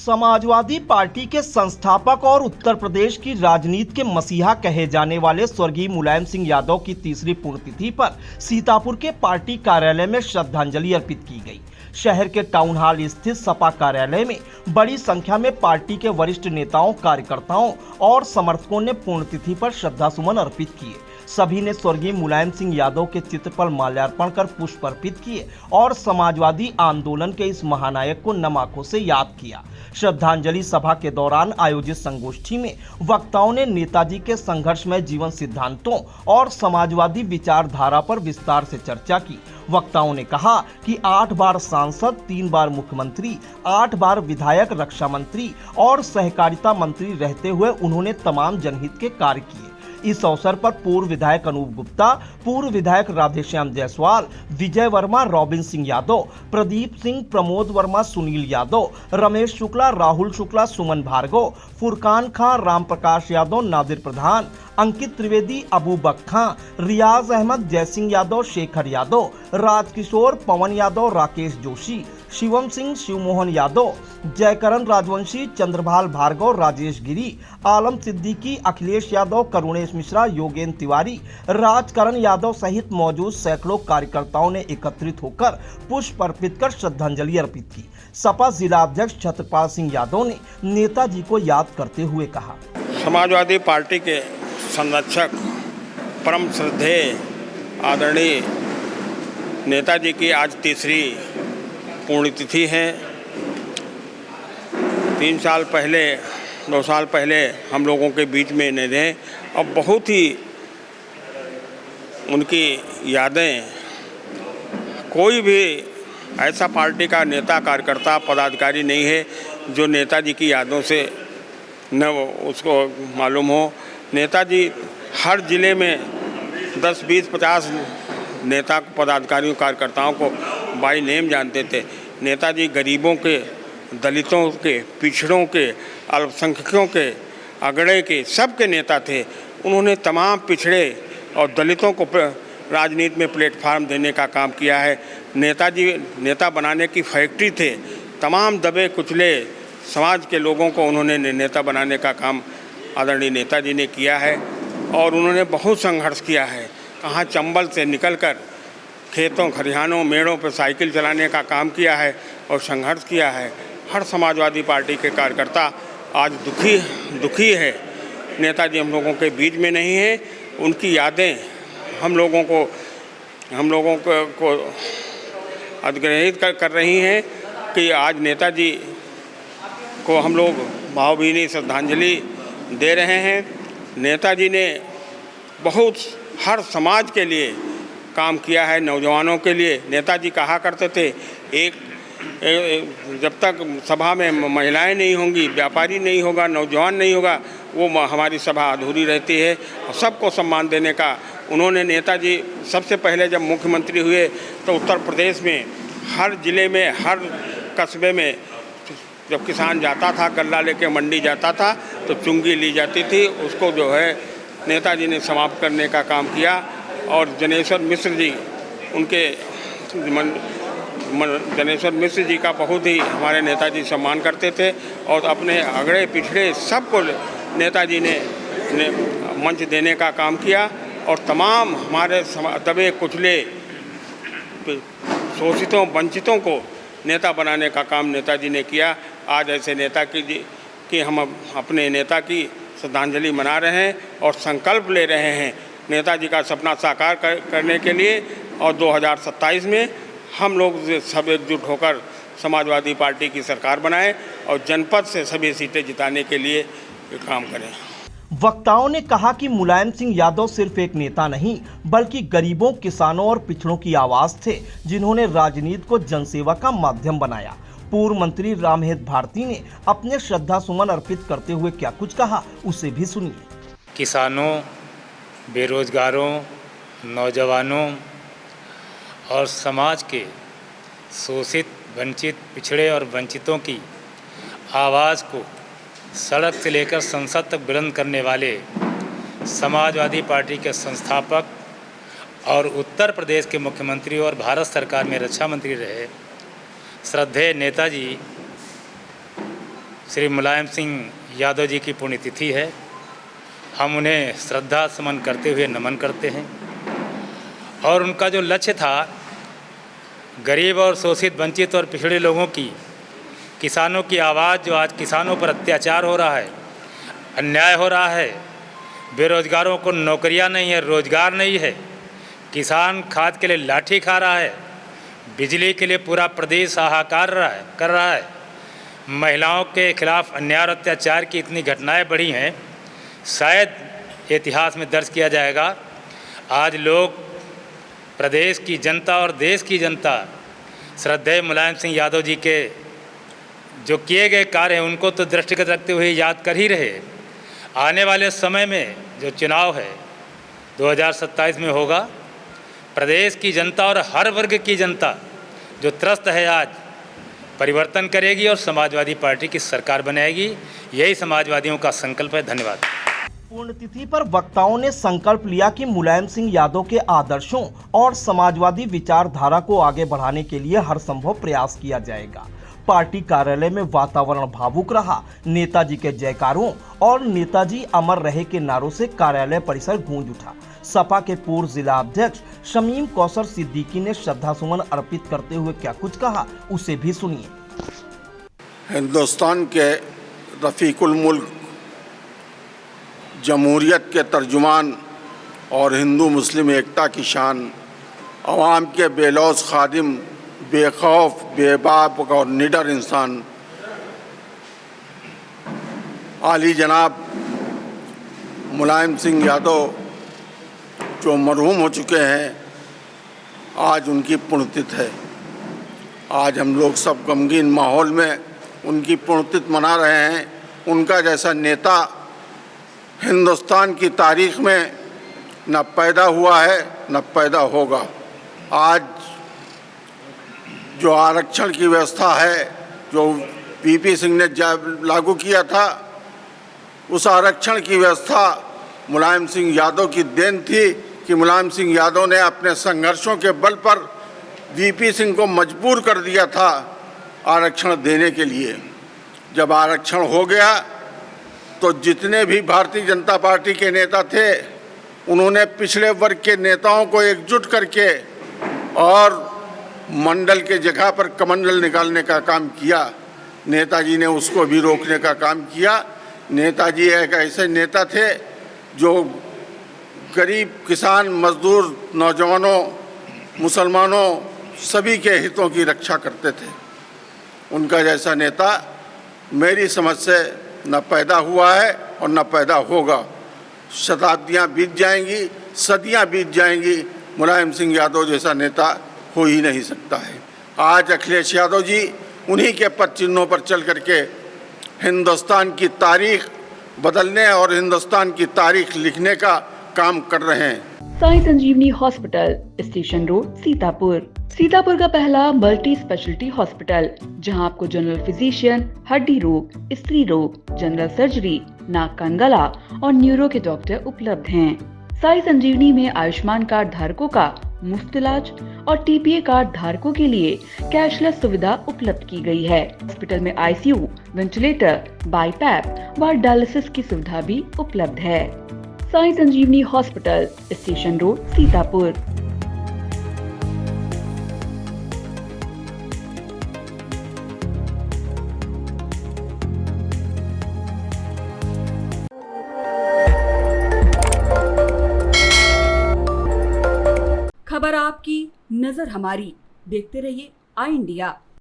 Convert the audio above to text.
Samajwadi party के संस्थापक और उत्तर प्रदेश की राजनीति के मसीहा कहे जाने वाले स्वर्गीय मुलायम सिंह यादव की तीसरी पुण्यतिथि पर सीतापुर के पार्टी कार्यालय में श्रद्धांजलि अर्पित की गई। शहर के टाउन हॉल स्थित सपा कार्यालय में बड़ी संख्या में पार्टी के वरिष्ठ नेताओं, कार्यकर्ताओं और समर्थकों ने पुण्यतिथि पर श्रद्धासुमन अर्पित किए। सभी ने स्वर्गीय मुलायम सिंह यादव के चित्र पर माल्यार्पण कर पुष्प अर्पित किए और समाजवादी आंदोलन के इस महानायक को नम आंखों से याद किया। श्रद्धांजलि सभा के दौरान आयोजित संगोष्ठी में वक्ताओं ने नेताजी के संघर्षमय जीवन सिद्धांतों और समाजवादी विचारधारा पर विस्तार से चर्चा की। वक्ताओं ने कहा कि 8 बार सांसद, 3 बार मुख्यमंत्री, 8 बार विधायक, रक्षा मंत्री और सहकारिता मंत्री रहते हुए उन्होंने तमाम जनहित के कार्य किए। इस अवसर पर पूर्व विधायक अनूप गुप्ता, पूर्व विधायक राधेश्याम जायसवाल, विजय वर्मा, रॉबिन सिंह यादव, प्रदीप सिंह, प्रमोद वर्मा, सुनील यादव, रमेश शुक्ला, राहुल शुक्ला, सुमन भार्गव, फुरकान खां, राम प्रकाश यादव, नादिर प्रधान, अंकित त्रिवेदी, अबू बक्खा, रियाज अहमद, जयसिंह यादव, शेखर यादव, राजकिशोर, पवन यादव, राकेश जोशी, शिवम सिंह, शिवमोहन यादव, जयकरण राजवंशी, चंद्रभाल भार्गव, राजेश गिरी, आलम सिद्दीकी, अखिलेश यादव, करुणेश मिश्रा, योगेंद्र तिवारी, राजकरण यादव सहित मौजूद सैकड़ों कार्यकर्ताओं ने एकत्रित होकर पुष्प अर्पित कर श्रद्धांजलि अर्पित की। सपा जिला अध्यक्ष छत्रपाल सिंह यादव ने नेताजी को याद करते हुए कहा, समाजवादी पार्टी के संरक्षक, परम श्रद्धेय आदरणीय नेताजी की आज तीसरी पुण्यतिथि है। 2 साल पहले हम लोगों के बीच में नहीं रहे और बहुत ही उनकी यादें, कोई भी ऐसा पार्टी का नेता, कार्यकर्ता, पदाधिकारी नहीं है जो नेताजी की यादों से न उसको मालूम हो। नेताजी हर ज़िले में 10, 20, 50 नेता, पदाधिकारियों, कार्यकर्ताओं को बाई नेम जानते थे। नेताजी गरीबों के, दलितों के, पिछड़ों के, अल्पसंख्यकों के, अगड़े के, सबके नेता थे। उन्होंने तमाम पिछड़े और दलितों को राजनीति में प्लेटफार्म देने का काम किया है। नेताजी नेता बनाने की फैक्ट्री थे। तमाम दबे कुचले समाज के लोगों को उन्होंने नेता बनाने का काम आदरणीय नेताजी ने किया है और उन्होंने बहुत संघर्ष किया है। कहाँ चंबल से निकलकर खेतों, खरिहानों, मेड़ों पर साइकिल चलाने का काम किया है और संघर्ष किया है। हर समाजवादी पार्टी के कार्यकर्ता आज दुखी है। नेताजी हम लोगों के बीच में नहीं है। उनकी यादें हम लोगों को अधिग्रहित कर रही हैं कि आज नेताजी को हम लोग भावभीनी श्रद्धांजलि दे रहे हैं। नेताजी ने बहुत हर समाज के लिए काम किया है, नौजवानों के लिए। नेताजी कहा करते थे, जब तक सभा में महिलाएं नहीं होंगी, व्यापारी नहीं होगा, नौजवान नहीं होगा, वो हमारी सभा अधूरी रहती है। और सबको सम्मान देने का उन्होंने, नेताजी सबसे पहले जब मुख्यमंत्री हुए तो उत्तर प्रदेश में हर ज़िले में, हर कस्बे में जब किसान जाता था, गल्ला लेके मंडी जाता था तो चुंगी ली जाती थी, उसको जो है नेताजी ने समाप्त करने का काम किया। और जनेश्वर मिश्र जी, उनके जनेश्वर मिश्र जी का बहुत ही हमारे नेताजी सम्मान करते थे और अपने अगड़े पिछड़े सबको नेताजी ने मंच देने का काम किया और तमाम हमारे दबे कुचले, शोषितों, वंचितों को नेता बनाने का काम नेताजी ने किया। आज ऐसे नेता की हम अपने नेता की श्रद्धांजलि मना रहे हैं और संकल्प ले रहे हैं नेताजी का सपना साकार करने के लिए। और 2027 में हम लोग सब एकजुट होकर समाजवादी पार्टी की सरकार बनाएं और जनपद से सभी सीटें जिताने के लिए काम करें। वक्ताओं ने कहा कि मुलायम सिंह यादव सिर्फ एक नेता नहीं बल्कि गरीबों, किसानों और पिछड़ों की आवाज थे, जिन्होंने राजनीति को जनसेवा का माध्यम बनाया। पूर्व मंत्री रामहेत भारती ने अपने श्रद्धा सुमन अर्पित करते हुए क्या कुछ कहा, उसे भी सुनिए। किसानों, बेरोजगारों, नौजवानों और समाज के शोषित, वंचित, पिछड़े और वंचितों की आवाज़ को सड़क से लेकर संसद तक बुलंद करने वाले समाजवादी पार्टी के संस्थापक और उत्तर प्रदेश के मुख्यमंत्री और भारत सरकार में रक्षा मंत्री रहे श्रद्धेय नेताजी श्री मुलायम सिंह यादव जी की पुण्यतिथि है। हम उन्हें श्रद्धा सुमन करते हुए नमन करते हैं। और उनका जो लक्ष्य था, गरीब और शोषित, वंचित और पिछड़े लोगों की, किसानों की आवाज़, जो आज किसानों पर अत्याचार हो रहा है, अन्याय हो रहा है, बेरोजगारों को नौकरियां नहीं है, रोजगार नहीं है, किसान खाद के लिए लाठी खा रहा है, बिजली के लिए पूरा प्रदेश हाहाकार कर रहा है, महिलाओं के खिलाफ अन्याय और अत्याचार की इतनी घटनाएं बढ़ी हैं, शायद इतिहास में दर्ज किया जाएगा। आज लोग, प्रदेश की जनता और देश की जनता श्रद्धेय मुलायम सिंह यादव जी के जो किए गए कार्य हैं उनको तो दृष्टिगत रखते हुए याद कर ही रहे। आने वाले समय में जो चुनाव है 2027 में होगा, प्रदेश की जनता और हर वर्ग की जनता जो त्रस्त है आज, परिवर्तन करेगी और समाजवादी पार्टी की सरकार बनाएगी। यही समाजवादियों का संकल्प है। धन्यवाद। पुण्यतिथि पर वक्ताओं ने संकल्प लिया कि मुलायम सिंह यादव के आदर्शों और समाजवादी विचारधारा को आगे बढ़ाने के लिए हर संभव प्रयास किया जाएगा। पार्टी कार्यालय में वातावरण भावुक रहा। नेताजी के जयकारों और नेताजी अमर रहे के नारों से कार्यालय परिसर गूंज उठा। सपा के पूर्व जिला अध्यक्ष शमीम कौसर सिद्दीकी ने श्रद्धा सुमन अर्पित करते हुए क्या कुछ कहा, उसे भी सुनिए। हिंदुस्तान के रफ़ीकुल मुल्क, जमहूरियत के तर्जुमान और हिंदू मुस्लिम एकता की शान, अवाम के बेलौस खादिम, बेखौफ, बेबाक और निडर इंसान, आली जनाब मुलायम सिंह यादव जो मरहूम हो चुके हैं, आज उनकी पुण्यतिथि है। आज हम लोग सब गमगीन माहौल में उनकी पुण्यतिथि मना रहे हैं। उनका जैसा नेता हिंदुस्तान की तारीख में न पैदा हुआ है न पैदा होगा। आज जो आरक्षण की व्यवस्था है, जो वीपी सिंह ने लागू किया था, उस आरक्षण की व्यवस्था मुलायम सिंह यादव की देन थी कि मुलायम सिंह यादव ने अपने संघर्षों के बल पर वीपी सिंह को मजबूर कर दिया था आरक्षण देने के लिए। जब आरक्षण हो गया तो जितने भी भारतीय जनता पार्टी के नेता थे, उन्होंने पिछड़े वर्ग के नेताओं को एकजुट करके और मंडल के जगह पर कमंडल निकालने का काम किया। नेताजी ने उसको भी रोकने का काम किया। नेताजी एक ऐसे नेता थे जो गरीब, किसान, मजदूर, नौजवानों, मुसलमानों सभी के हितों की रक्षा करते थे। उनका जैसा नेता मेरी समझ से न पैदा हुआ है और न पैदा होगा। शताब्दियाँ बीत जाएंगी, सदियाँ बीत जाएंगी, मुलायम सिंह यादव जैसा नेता हो ही नहीं सकता है। आज अखिलेश यादव जी उन्हीं के पद चिन्हों पर चल करके हिंदुस्तान की तारीख बदलने और हिंदुस्तान की तारीख लिखने का काम कर रहे हैं। Sai Sanjeevani hospital, station road, Sitapur. Sitapur का पहला मल्टी स्पेशलिटी हॉस्पिटल, जहां आपको जनरल फिजिशियन, हड्डी रोग, स्त्री रोग, जनरल सर्जरी, नाक कान गला और न्यूरो के डॉक्टर उपलब्ध हैं। साई संजीवनी में आयुष्मान कार्ड धारकों का मुफ्त इलाज और टीपीए कार्ड धारकों के लिए कैशलेस सुविधा उपलब्ध की गई है। हॉस्पिटल में आईसीयू, वेंटिलेटर, बाईपैप व डायलिसिस की सुविधा भी उपलब्ध है। Sai Sanjeevani hospital, station road, Sitapur. खबर आपकी, नजर हमारी। देखते रहिए आई इंडिया।